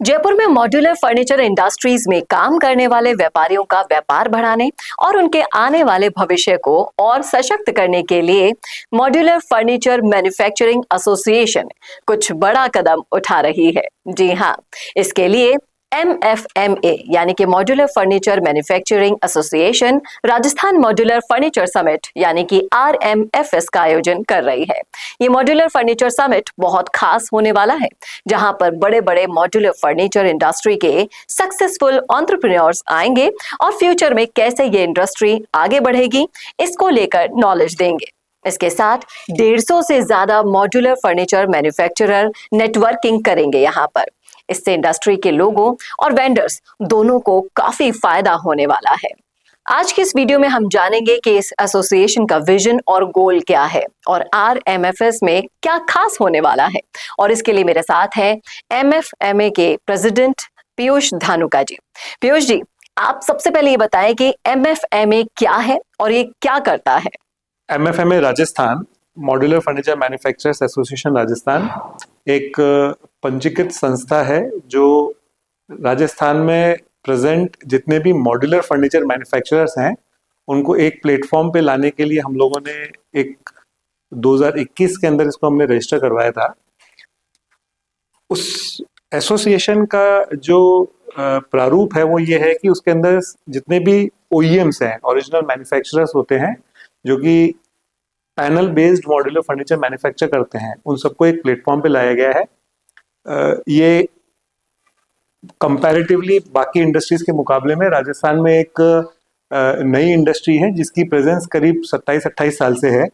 जयपुर में modular furniture industries में काम करने वाले व्यापारियों का व्यापार बढ़ाने और उनके आने वाले भविष्य को और सशक्त करने के लिए मॉड्यूलर फर्नीचर मैन्युफैक्चरिंग एसोसिएशन कुछ बड़ा कदम उठा रही है। जी हाँ, इसके लिए MFMA यानी कि modular furniture manufacturing association Rajasthan modular furniture summit यानी कि RMFS का आयोजन कर रही है। ये मॉड्यूलर फर्नीचर समिट बहुत खास होने वाला है, जहां पर बड़े बड़े मॉड्यूलर फर्नीचर इंडस्ट्री के सक्सेसफुल एंटरप्रेन्योर्स आएंगे और फ्यूचर में कैसे ये इंडस्ट्री आगे बढ़ेगी इसको लेकर नॉलेज देंगे। इसके साथ 150 से ज्यादा मॉड्यूलर फर्नीचर मैन्युफैक्चरर नेटवर्किंग करेंगे यहाँ पर। इससे इंडस्ट्री के लोगों और वेंडर्स दोनों को काफी फायदा होने वाला है। आज की इस वीडियो में हम जानेंगे कि इस एसोसिएशन का विजन और गोल क्या है और RMFS में क्या खास होने वाला है। और इसके लिए मेरे साथ है MFMA के प्रेसिडेंट पीयूष धानुका जी। पीयूष जी, आप सबसे पहले ये बताएं कि MFMA क्या है और ये क्या करता है। MFMA Rajasthan modular furniture manufacturers association Rajasthan एक पंजीकृत संस्था है जो राजस्थान में प्रेजेंट जितने भी मॉड्यूलर फर्नीचर मैन्युफैक्चरर्स हैं उनको एक प्लेटफॉर्म पे लाने के लिए हम लोगों ने एक 2021 के अंदर इसको हमने रजिस्टर करवाया था। उस एसोसिएशन का जो प्रारूप है वो ये है कि उसके अंदर जितने भी OEMs हैं, ओरिजिनल मैन्युफैक्चरर्स होते हैं जो कि panel based modular furniture manufacture करते हैं, उन सबको एक प्लेटफॉर्म पे लाया गया है। ये कंपैरेटिवली बाकी इंडस्ट्रीज के मुकाबले में राजस्थान में एक नई इंडस्ट्री है जिसकी प्रेजेंस करीब 27-28 साल से है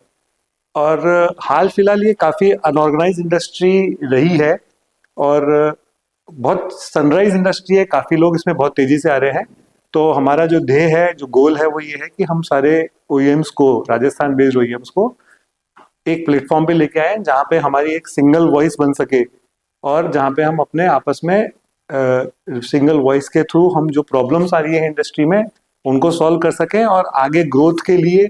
और हाल फिलहाल ये काफ़ी अनऑर्गेनाइज इंडस्ट्री रही है और बहुत सनराइज इंडस्ट्री है। काफ़ी लोग इसमें बहुत तेज़ी से आ रहे हैं। तो हमारा जो ध्येय है, जो गोल है वो ये है कि हम सारे OEMs को, राजस्थान बेस्ड OEMs को एक प्लेटफॉर्म पे लेके आए जहाँ पे हमारी एक सिंगल वॉइस बन सके और जहाँ पे हम अपने आपस में सिंगल वॉइस के थ्रू हम जो प्रॉब्लम्स आ रही है इंडस्ट्री में उनको सॉल्व कर सकें और आगे ग्रोथ के लिए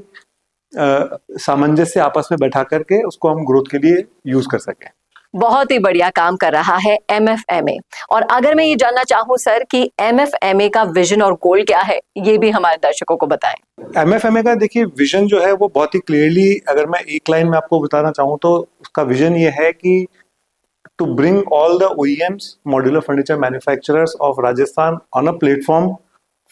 सामंजस्य आपस में बैठा करके उसको हम ग्रोथ के लिए यूज कर सकें। बहुत ही बढ़िया काम कर रहा है MFMA। और अगर मैं ये जानना चाहूँ सर कि MFMA का विजन और गोल क्या है, ये भी हमारे दर्शकों को बताएं। MFMA का देखिए विजन जो है वो बहुत ही क्लियरली, अगर मैं एक लाइन में आपको बताना चाहूँ तो उसका विजन ये है कि to bring all the OEMs, modular furniture manufacturers of Rajasthan on a platform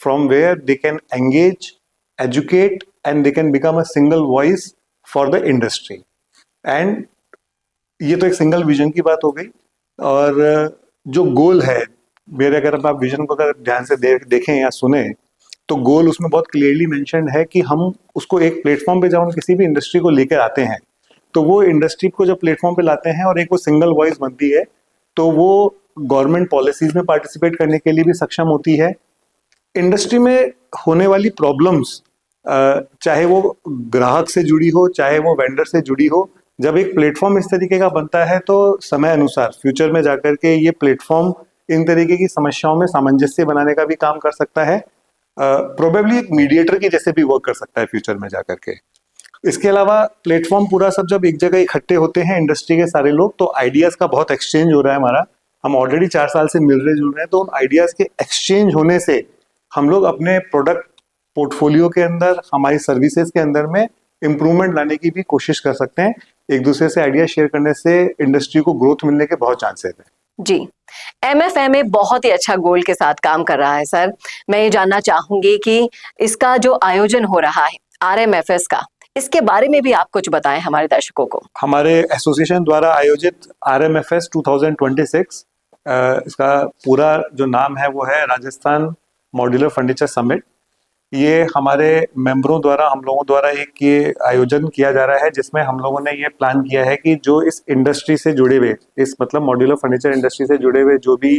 from where they can engage, educate and they can become a single voice for the industry. And ये तो एक single vision की बात हो गई। और जो गोल है मेरे, अगर आप विजन को अगर ध्यान से देखें या सुने तो गोल उसमें बहुत क्लियरली मेंशन्ड है कि हम उसको एक प्लेटफॉर्म पे जब हम किसी भी इंडस्ट्री को लेकर आते हैं तो वो इंडस्ट्री को जब प्लेटफॉर्म पे लाते हैं और एक वो सिंगल वॉइस बनती है तो वो गवर्नमेंट पॉलिसीज में पार्टिसिपेट करने के लिए भी सक्षम होती है। इंडस्ट्री में होने वाली प्रॉब्लम्स चाहे वो ग्राहक से जुड़ी हो चाहे वो वेंडर से जुड़ी हो, जब एक प्लेटफॉर्म इस तरीके का बनता है तो समय अनुसार फ्यूचर में जाकर के ये प्लेटफॉर्म इन तरीके की समस्याओं में सामंजस्य बनाने का भी काम कर सकता है। प्रोबेबली एक मीडिएटर की जैसे भी वर्क कर सकता है फ्यूचर में जाकर के। इसके अलावा प्लेटफॉर्म पूरा सब जब एक जगह इकट्ठे होते हैं इंडस्ट्री के सारे लोग तो आइडियाज का बहुत एक्सचेंज हो रहा है हमारा। हम ऑलरेडी 4 साल से मिल रहे जुल रहे हैं, तो उन आइडियाज के एक्सचेंज होने से हम लोग अपने प्रोडक्ट पोर्टफोलियो के अंदर, हमारी सर्विसेज के अंदर में इम्प्रूवमेंट लाने की भी कोशिश कर सकते हैं। एक दूसरे से आइडिया शेयर करने से इंडस्ट्री को ग्रोथ मिलने के बहुत चांसेस हैं। जी, MFMA बहुत ही अच्छा गोल के साथ काम कर रहा है सर। मैं ये जानना चाहूंगी कि इसका जो आयोजन हो रहा है RMFS का, इसके बारे में भी आप कुछ बताएं हमारे दर्शकों को। हमारे एसोसिएशन द्वारा आयोजित RMFS 2026, इसका पूरा जो नाम है वो है राजस्थान मॉड्यूलर फर्नीचर समिट। ये हमारे मेंबरों द्वारा, हम लोगों द्वारा एक ये आयोजन किया जा रहा है जिसमें हम लोगों ने ये प्लान किया है कि जो इस इंडस्ट्री से जुड़े हुए, इस मतलब मॉड्यूलर फर्नीचर इंडस्ट्री से जुड़े हुए जो भी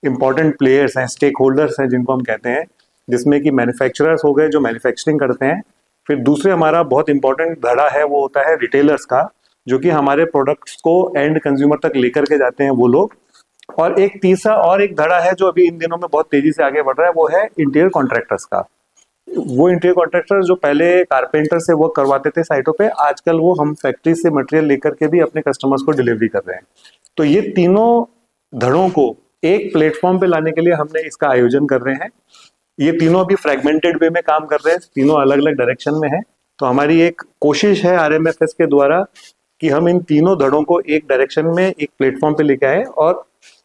इम्पोर्टेंट प्लेयर्स हैं, स्टेक होल्डर्स हैं जिनको हम कहते हैं, जिसमें कि मैन्युफैक्चरर्स हो गए जो मैन्युफैक्चरिंग करते हैं, फिर दूसरे हमारा बहुत इंपॉर्टेंट धड़ा है वो होता है रिटेलर्स का, जो कि हमारे प्रोडक्ट्स को एंड कंज्यूमर तक लेकर के जाते हैं वो लोग। और एक तीसरा और एक धड़ा है जो अभी इन दिनों में बहुत तेजी से आगे बढ़ रहा है, वो है इंटीरियर कॉन्ट्रैक्टर्स का। वो इंटीरियर कॉन्ट्रैक्टर जो पहले कारपेंटर से वर्क करवाते थे साइटों पे, आजकल वो हम फैक्ट्री से मटेरियल लेकर के भी अपने कस्टमर्स को डिलीवरी कर रहे हैं। तो ये तीनों धड़ों को एक प्लेटफॉर्म पे लाने के लिए हमने इसका आयोजन कर रहे हैं। ये तीनों अभी फ्रेगमेंटेड वे में काम कर रहे हैं, तीनों अलग अलग डायरेक्शन में हैं। तो हमारी एक कोशिश है आरएमएफएस के द्वारा कि हम इन तीनों धड़ों को एक डायरेक्शन में एक प्लेटफॉर्म पे लेके आए, और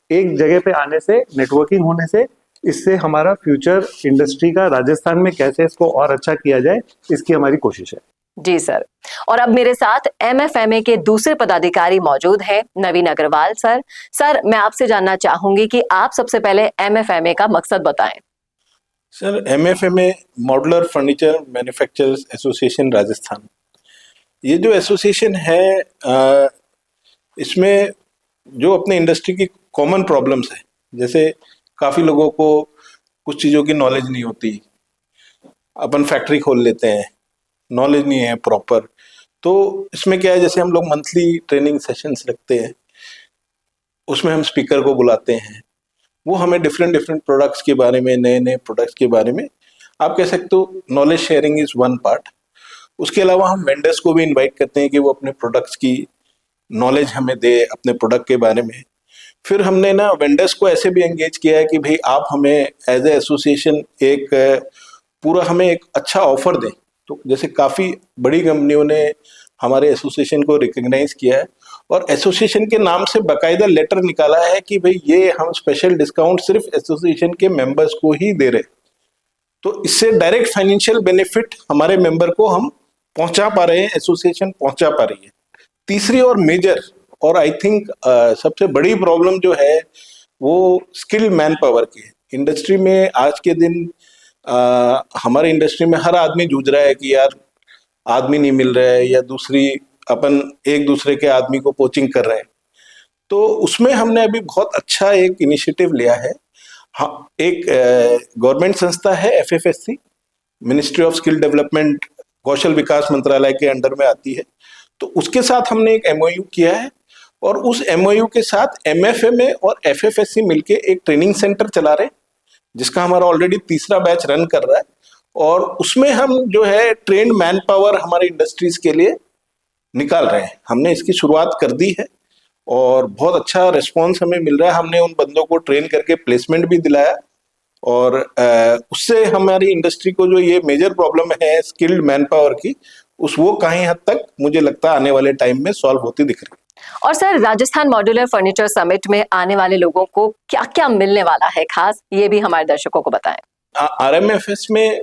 एक जगह पे आने से, नेटवर्किंग होने से, इससे हमारा फ्यूचर इंडस्ट्री का राजस्थान में कैसे इसको और अच्छा किया जाए, इसकी हमारी कोशिश है। जी सर। और अब मेरे साथ एमएफएमए के दूसरे पदाधिकारी मौजूद हैं, नवीन अग्रवाल सर। सर, मैं आपसे जानना चाहूंगी कि आप सबसे पहले एमएफएमए का मकसद बताएं। Sir, MFMA modular furniture manufacturers association Rajasthan, ये जो एसोसिएशन है इसमें जो अपने इंडस्ट्री की कॉमन प्रॉब्लम्स है, जैसे काफ़ी लोगों को कुछ चीज़ों की नॉलेज नहीं होती, अपन फैक्ट्री खोल लेते हैं, नॉलेज नहीं है प्रॉपर। तो इसमें क्या है, जैसे हम लोग मंथली ट्रेनिंग सेशंस रखते हैं, उसमें हम स्पीकर को बुलाते हैं, वो हमें डिफरेंट डिफरेंट प्रोडक्ट्स के बारे में, नए नए प्रोडक्ट्स के बारे में, आप कह सकते हो knowledge sharing is one part. उसके अलावा हम वेंडर्स को भी इनवाइट करते हैं कि वो अपने प्रोडक्ट्स की नॉलेज हमें दे, अपने प्रोडक्ट के बारे में। फिर हमने ना वेंडर्स को ऐसे भी एंगेज किया है कि भाई आप हमें एज ए एसोसिएशन एक पूरा हमें एक अच्छा ऑफर दें। तो जैसे काफ़ी बड़ी कंपनियों ने हमारे एसोसिएशन को रिकग्नाइज किया है और एसोसिएशन के नाम से बाकायदा लेटर निकाला है कि भाई ये हम स्पेशल डिस्काउंट सिर्फ एसोसिएशन के मेंबर्स को ही दे रहे। तो इससे डायरेक्ट फाइनेंशियल बेनिफिट हमारे मेंबर को हम पहुंचा पा रहे हैं, एसोसिएशन पहुंचा पा रही है। तीसरी और मेजर और आई थिंक सबसे बड़ी प्रॉब्लम जो है वो स्किल्ड मैन पावर की है। इंडस्ट्री में आज के दिन हमारे इंडस्ट्री में हर आदमी जूझ रहा है कि यार आदमी नहीं मिल रहा है, या दूसरी अपन एक दूसरे के आदमी को पोचिंग कर रहे हैं। तो उसमें हमने अभी बहुत अच्छा एक इनिशिएटिव लिया है। हाँ, एक गवर्नमेंट संस्था है एफएफएससी, मिनिस्ट्री ऑफ स्किल डेवलपमेंट, कौशल विकास मंत्रालय के अंडर में आती है। तो उसके साथ हमने एक एमओयू किया है और उस एमओयू के साथ एमएफएमए और एफएफएससी मिलके एक ट्रेनिंग सेंटर चला रहे हैं, जिसका हमारा ऑलरेडी तीसरा बैच रन कर रहा है। और उसमें हम जो है ट्रेंड मैन पावर हमारे इंडस्ट्रीज के लिए निकाल रहे हैं। हमने इसकी शुरुआत कर दी है और बहुत अच्छा रिस्पॉन्स हमें मिल रहा है। हमने उन बंदों को ट्रेन करके प्लेसमेंट भी दिलाया और उससे हमारी इंडस्ट्री को जो ये मेजर प्रॉब्लम है स्किल्ड मैन पावर की, वो कहीं हद तक मुझे लगता है आने वाले टाइम में सॉल्व होती दिख रही है। और sir, Rajasthan modular furniture summit में आने वाले लोगों को क्या क्या मिलने वाला है खास, ये भी हमारे दर्शकों को बताएं। आरएमएफएस में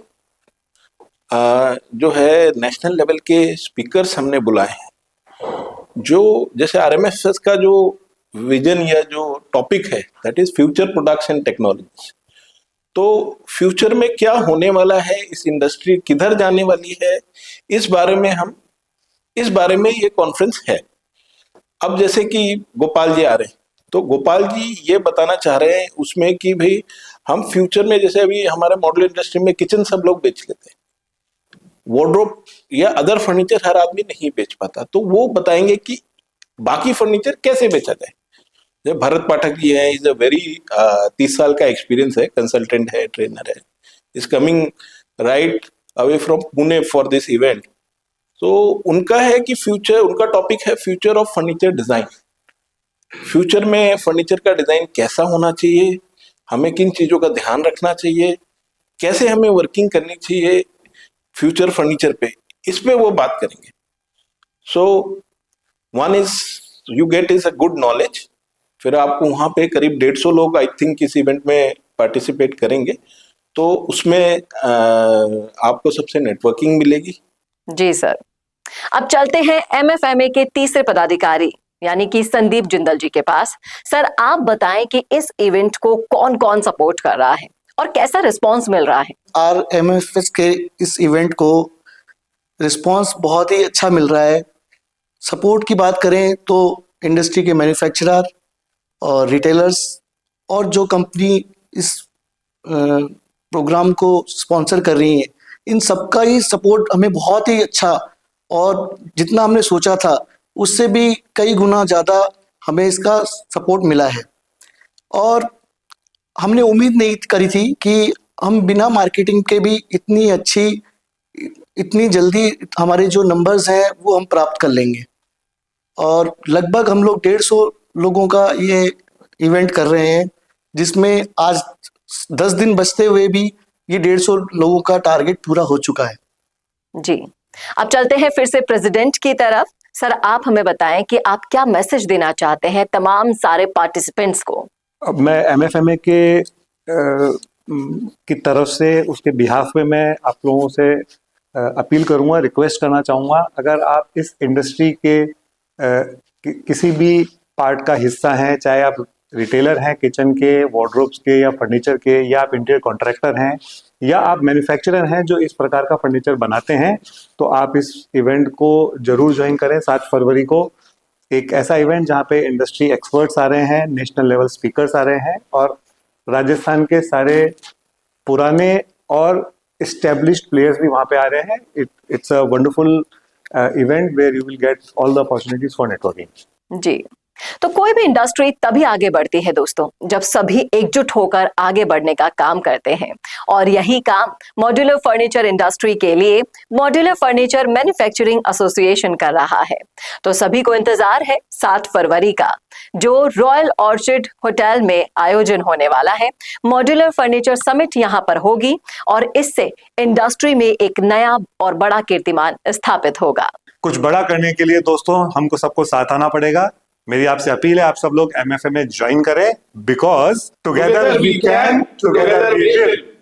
जो है नेशनल लेवल के स्पीकर्स हमने बुलाए हैं, जो जैसे आरएमएफएस का जो विजन या जो टॉपिक है that is future products and technology. तो फ्यूचर में क्या होने वाला है, इस इंडस्ट्री किधर जाने वाली है, इस बारे में ये कॉन्फ्रेंस है। अब जैसे कि गोपाल जी आ रहे हैं, तो गोपाल जी ये बताना चाह रहे हैं उसमें कि भाई हम फ्यूचर में, जैसे अभी हमारे मॉडल इंडस्ट्री में किचन सब लोग बेच लेते हैं, वार्डरोब या अदर फर्नीचर हर आदमी नहीं बेच पाता, तो वो बताएंगे कि बाकी फर्नीचर कैसे बेचा जाए। जब भरत पाठक जी है, इज अ वेरी 30 साल का एक्सपीरियंस है, कंसल्टेंट है, ट्रेनर है, is coming right away from Pune for this event. तो उनका है कि फ्यूचर, उनका टॉपिक है future of furniture design. Future में फर्नीचर का डिजाइन कैसा होना चाहिए, हमें किन चीजों का ध्यान रखना चाहिए, कैसे हमें वर्किंग करनी चाहिए फ्यूचर फर्नीचर पे, इस पे वो बात करेंगे। So one is you get is a good knowledge. फिर आपको वहां पे करीब 150 लोग आई थिंक इस इवेंट में पार्टिसिपेट करेंगे, तो उसमें आपको सबसे नेटवर्किंग मिलेगी। जी सर। अब चलते हैं एमएफएमए के तीसरे पदाधिकारी यानी कि संदीप जिंदल जी के पास। सर, आप बताएं कि इस इवेंट को कौन कौन सपोर्ट कर रहा है और कैसा रिस्पांस मिल रहा है। आरएमएफएस के इस इवेंट को रिस्पांस बहुत ही अच्छा मिल रहा है। सपोर्ट की बात करें तो इंडस्ट्री के मैन्युफैक्चरर और रिटेलर्स और जो कंपनी इस प्रोग्राम को स्पॉन्सर कर रही हैं, इन सबका ही सपोर्ट हमें बहुत ही अच्छा, और जितना हमने सोचा था उससे भी कई गुना ज़्यादा हमें इसका सपोर्ट मिला है। और हमने उम्मीद नहीं करी थी कि हम बिना मार्केटिंग के भी इतनी जल्दी हमारे जो नंबर्स हैं वो हम प्राप्त कर लेंगे। और लगभग हम लोग 150 लोगों का ये इवेंट कर रहे हैं, जिसमें आज 10 दिन बचते हुए भी ये 150 लोगों का टारगेट पूरा हो चुका है। जी, अब चलते हैं फिर से प्रेसिडेंट की तरफ। सर, आप हमें बताएं कि आप क्या मैसेज देना चाहते हैं तमाम सारे पार्टिसिपेंट्स को। अब मैं MFMA के की तरफ से उसके बिहाफ में मैं आप लोगों से अपील करूंगा, रिक्वेस्ट करना चाहूँगा, अगर आप इस इंडस्ट्री के किसी भी पार्ट का हिस्सा हैं, चाहे आप रिटेलर हैं किचन के, वार्डरोब्स के या फर्नीचर के, या आप इंटीरियर कॉन्ट्रैक्टर हैं, या आप मैन्युफैक्चरर हैं जो इस प्रकार का फर्नीचर बनाते हैं, तो आप इस इवेंट को जरूर ज्वाइन करें। 7 फरवरी को एक ऐसा इवेंट जहाँ पे इंडस्ट्री एक्सपर्ट्स आ रहे हैं, नेशनल लेवल स्पीकर्स आ रहे हैं, और राजस्थान के सारे पुराने और established प्लेयर्स भी वहाँ पे आ रहे हैं। It's a wonderful event where you will get all the opportunities for networking. जी, तो कोई भी इंडस्ट्री तभी आगे बढ़ती है दोस्तों जब सभी एकजुट होकर आगे बढ़ने का काम करते हैं, और यही काम मॉड्यूलर फर्नीचर इंडस्ट्री के लिए मॉड्यूलर फर्नीचर मैन्युफैक्चरिंग एसोसिएशन कर रहा है। तो सभी को इंतजार है 7 फरवरी का, जो रॉयल ऑर्चिड होटल में आयोजन होने वाला है। मॉड्यूलर फर्नीचर समिट यहाँ पर होगी और इससे इंडस्ट्री में एक नया और बड़ा कीर्तिमान स्थापित होगा। कुछ बड़ा करने के लिए दोस्तों हमको सबको साथ आना पड़ेगा। मेरी आपसे अपील है, आप सब लोग MFMA ज्वाइन करें, because together we can, together we will.